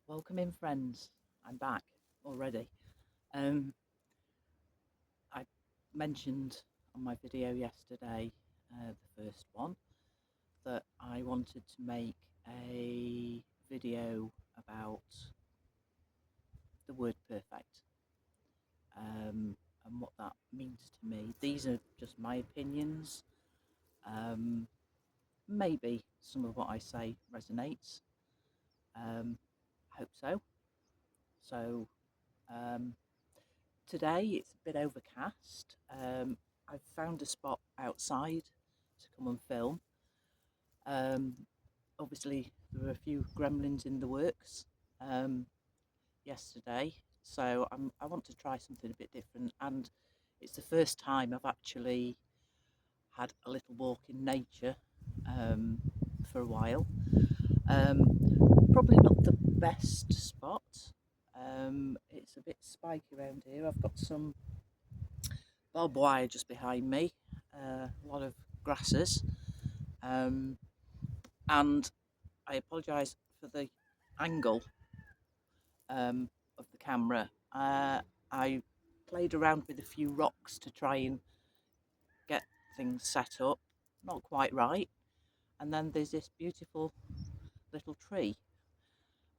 Welcome in, friends. I'm back already. Um, I mentioned on my video yesterday, the first one, that I wanted to make a video about the word perfect and what that means to me. These are just my opinions. Um, Maybe some of what I say resonates. Hope so. So, um, Today it's a bit overcast. I've found a spot outside to come and film. Um, Obviously, there were a few gremlins in the works yesterday, so I want to try something a bit different. And it's the first time I've actually had a little walk in nature um, for a while. Um, Probably not the best spot. It's a bit spiky around here. I've got some barbed wire just behind me, a lot of grasses, um, and I apologise for the angle of the camera. I played around with a few rocks to try and get things set up, not quite right, and then there's this beautiful little tree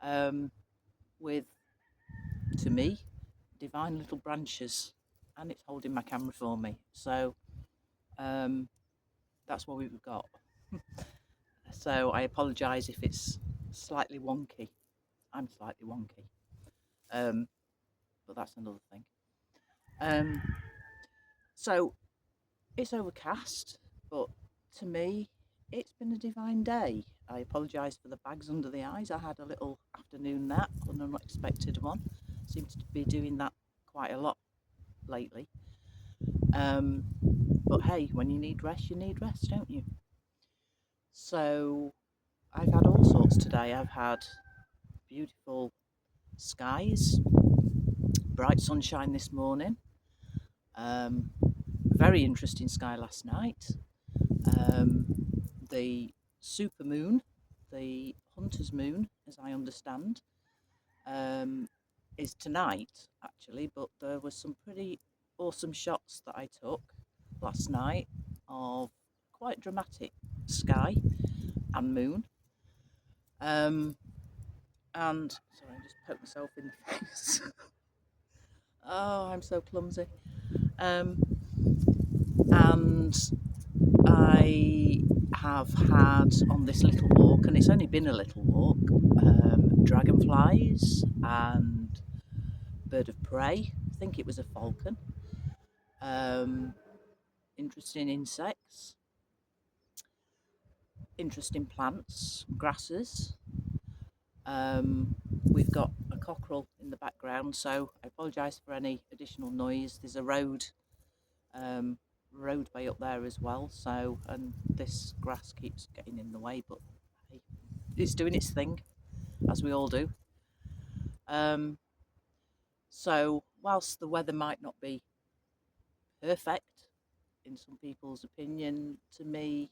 um, with, to me, divine little branches, and it's holding my camera for me. So um, that's what we've got. So I apologise if it's slightly wonky. I'm slightly wonky, um, but that's another thing. Um, so it's overcast, but to me, it's been a divine day. I apologise for the bags under the eyes. I had a little afternoon nap, an unexpected one. Seem to be doing that quite a lot lately. Um, but hey, when you need rest, don't you? So I've had all sorts today. I've had beautiful skies, bright sunshine this morning. Very interesting sky last night. Um, the super moon, the hunter's moon, as I understand, um, is tonight actually, but there were some pretty awesome shots that I took last night of quite dramatic sky and moon. Um, and sorry, I just poked myself in the face. Oh, I'm so clumsy. Um, and I have had on this little walk, and it's only been a little walk, dragonflies and bird of prey. I think it was a falcon. Um, Interesting insects, interesting plants, grasses. We've got a cockerel in the background, so I apologise for any additional noise. There's a um, roadway up there as well, so and this grass keeps getting in the way, but hey, it's doing its thing, as we all do. Um, so, whilst the weather might not be perfect in some people's opinion, to me,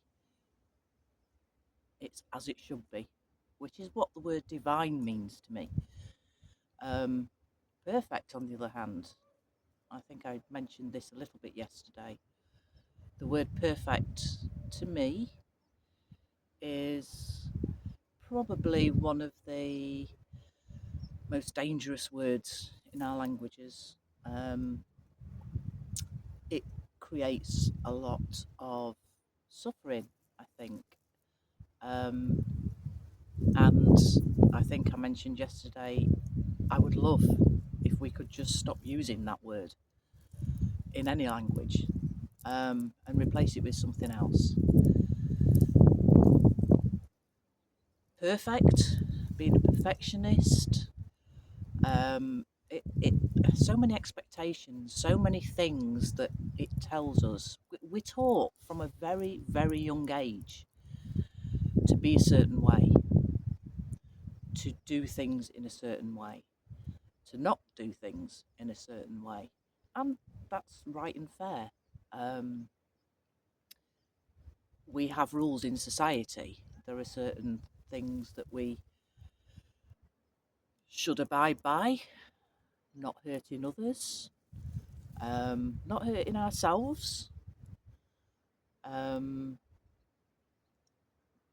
it's as it should be, which is what the word divine means to me. Um, Perfect, on the other hand, I think I mentioned this a little bit yesterday. The word perfect to me is probably one of the most dangerous words in our languages. Um, it creates a lot of suffering, I think. Um, and I think I mentioned yesterday, I would love if we could just stop using that word in any language and replace it with something else. Perfect, being a perfectionist, it so many expectations, so many things that it tells us. We're taught from a very, very young age to be a certain way, to do things in a certain way, to not do things in a certain way. And that's right and fair. Um, we have rules in society. There are certain things that we should abide by, not hurting others, not hurting ourselves. Um,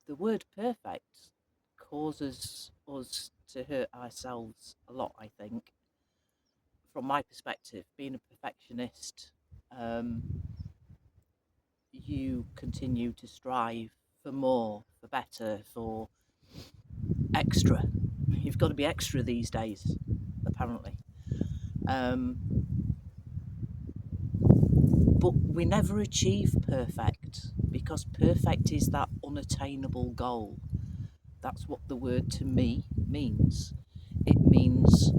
the word perfect causes us to hurt ourselves a lot, I think. From my perspective, being a perfectionist, um, you continue to strive for more, for better, for extra. You've got to be extra these days, apparently. Um, but we never achieve perfect because perfect is that unattainable goal. That's what the word to me means. It means,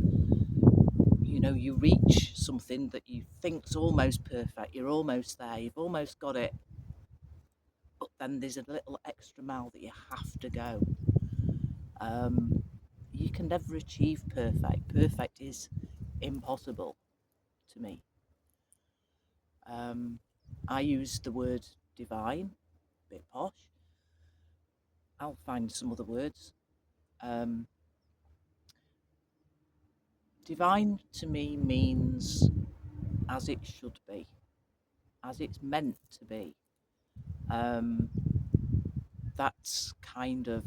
you reach something that you think's almost perfect. You're almost there. You've almost got it. But then there's a little extra mile that you have to go. Um, you can never achieve perfect. Perfect is impossible to me. Um, I use the word divine, a bit posh. I'll find some other words. Um, divine to me means as it should be, as it's meant to be. Um, that's kind of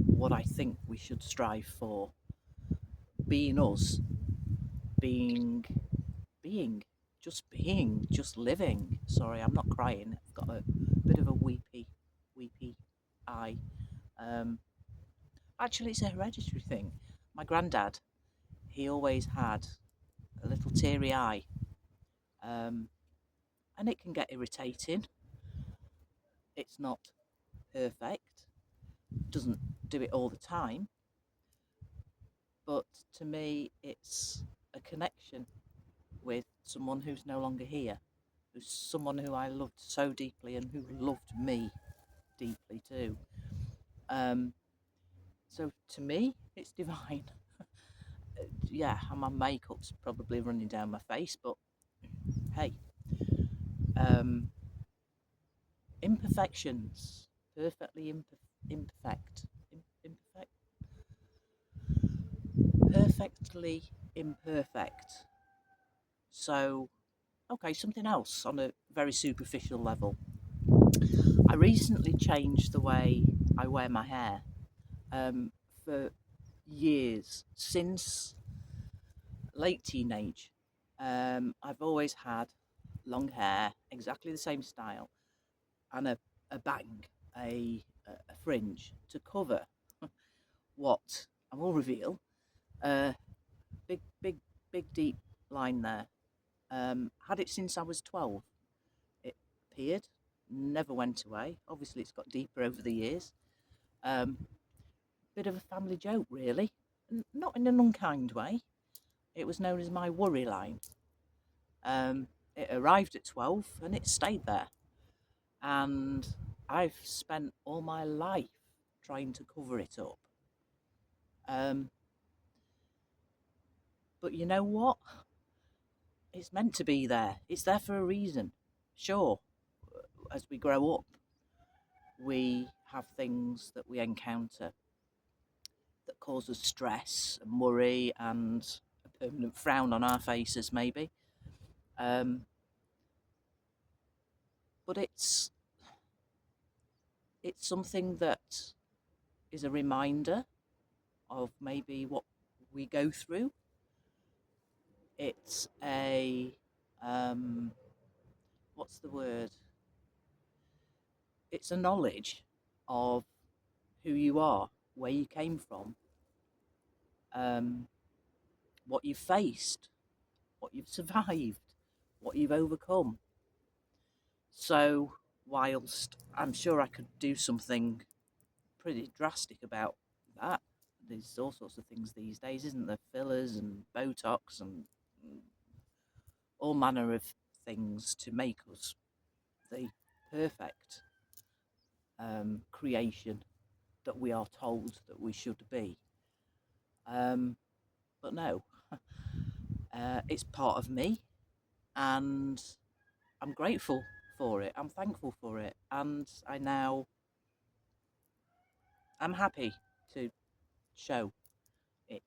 what I think we should strive for. Being us, being, just living. Sorry, I'm not crying. I've got a bit of a weepy eye. Um, actually, it's a hereditary thing. My granddad, he always had a little teary eye, um, and it can get irritating. It's not perfect, doesn't do it all the time, but to me, it's a connection with someone who's no longer here, who's someone who I loved so deeply and who loved me deeply too. Um, so to me, it's divine. Yeah, and my makeup's probably running down my face, but hey, um, imperfections, perfectly imperfect, imperfect, perfectly imperfect. So, okay, something else on a very superficial level. I recently changed the way I wear my hair. For years, since late teenage, I've always had long hair, exactly the same style, and a bang, a fringe to cover what I will reveal. Big, big, big, deep line there. Had it since I was 12. It appeared, never went away. Obviously, it's got deeper over the years. Um, Bit of a family joke, really. Not in an unkind way. It was known as my worry line. It arrived at 12 and it stayed there. And I've spent all my life trying to cover it up. Um, but you know what? It's meant to be there. It's there for a reason. Sure, as we grow up, we have things that we encounter that cause us stress and worry and a permanent frown on our faces, maybe. Um, but it's something that is a reminder of maybe what we go through. It's a what's the word? It's a knowledge of who you are, where you came from, um, what you've faced, what you've survived, what you've overcome. So, whilst I'm sure I could do something pretty drastic about that, there's all sorts of things these days, isn't there? Fillers and Botox and all manner of things to make us the perfect creation that we are told that we should be. But no, it's part of me, and I'm grateful for it. I'm thankful for it, and I'm happy to show it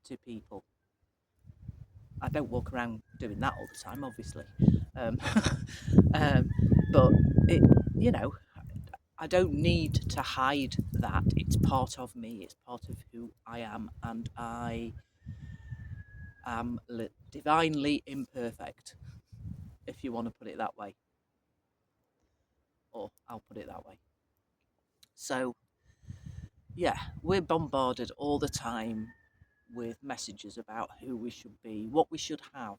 to people. I don't walk around doing that all the time, obviously, um, um, but it, you know, I don't need to hide that. It's part of me. It's part of who I am, and I am divinely imperfect, if you want to put it that way, or I'll put it that way. So, yeah, we're bombarded all the time with messages about who we should be, what we should have.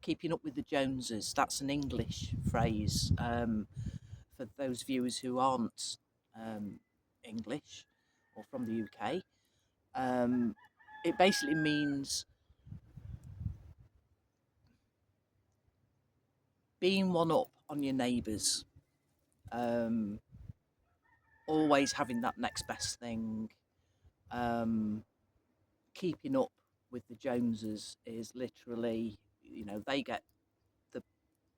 Keeping up with the Joneses, that's an English phrase for those viewers who aren't English or from the UK. Um, it basically means being one up on your neighbours, um, always having that next best thing, um, keeping up with the Joneses is literally, they get the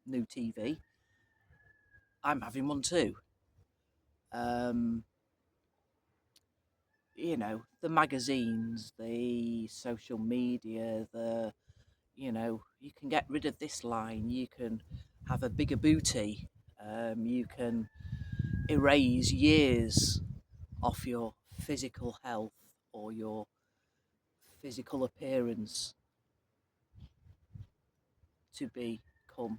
new TV. I'm having one too. Um, the magazines, the social media, you can get rid of this line, you can have a bigger booty, you can erase years off your physical health or your physical appearance to become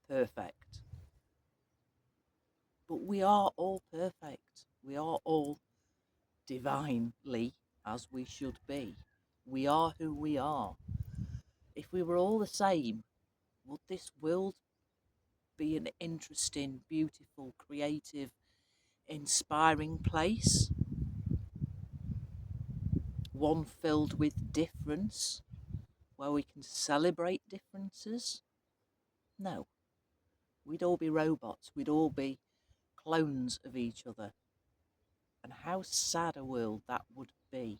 perfect. But we are all perfect. We are all divinely as we should be. We are who we are. If we were all the same, would this world be an interesting, beautiful, creative, inspiring place? One filled with difference, where we can celebrate differences? No. We'd all be robots. We'd all be clones of each other. And how sad a world that would be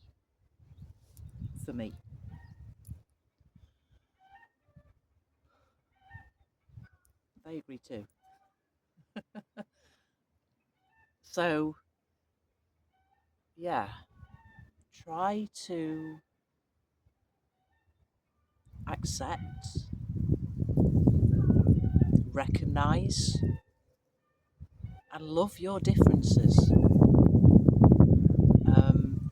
for me. They agree too. So, yeah, try to accept, recognize, and love your differences. Um,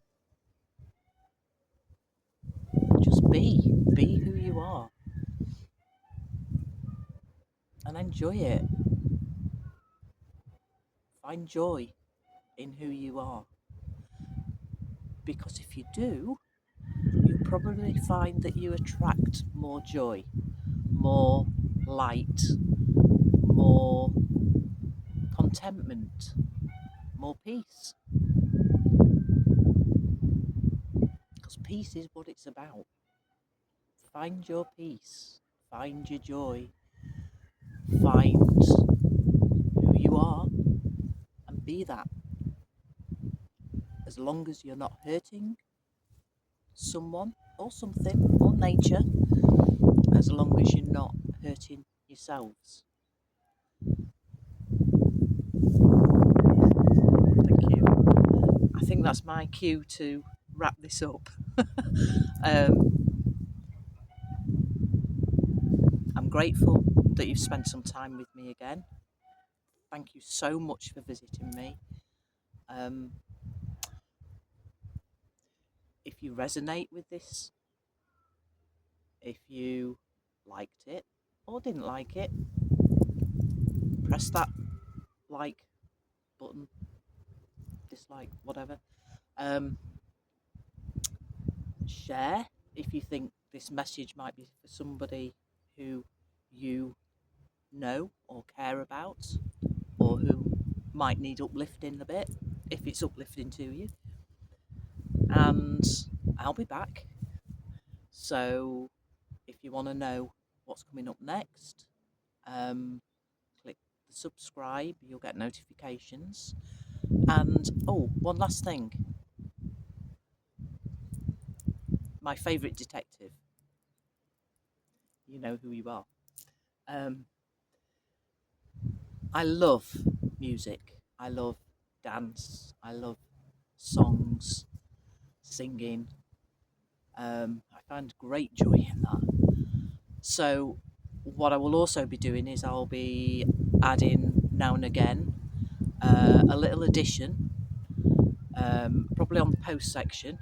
just be who you are, and enjoy it. Find joy in who you are, because if you do, you probably find that you attract more joy, more light, more contentment, more peace. Because peace is what it's about. Find your peace, find your joy, find who you are, and be that. As long as you're not hurting someone or something or nature, as long as you're not hurting yourselves. Thank you. I think that's my cue to wrap this up. um, I'm grateful that you've spent some time with me again. Thank you so much for visiting me. Um, if you resonate with this, if you liked it or didn't like it, press that like button, dislike, whatever. Um, Share if you think this message might be for somebody who you know or care about, or who might need uplifting a bit, if it's uplifting to you. And I'll be back. So if you want to know what's coming up next, click the subscribe, you'll get notifications. And oh, one last thing, my favourite detective, you know who you are. I love music, I love dance, I love songs, singing, I find great joy in that. So what I will also be doing is I'll be adding now and again a little addition, probably on the post section,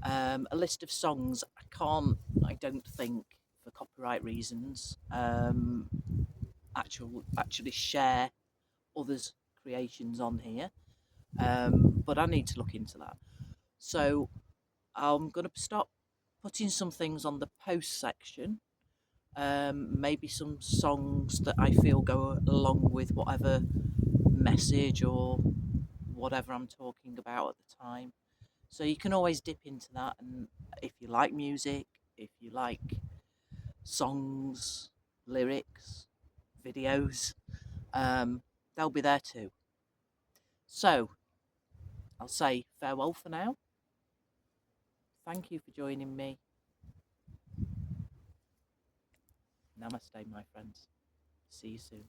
a list of songs I don't think, for copyright reasons, actually share others' creations on here. But I need to look into that. So I'm going to start putting some things on the post section. Maybe some songs that I feel go along with whatever message or whatever I'm talking about at the time. So you can always dip into that, and if you like music, if you like songs, lyrics, videos, they'll be there too. So I'll say farewell for now. Thank you for joining me. Namaste, my friends. See you soon.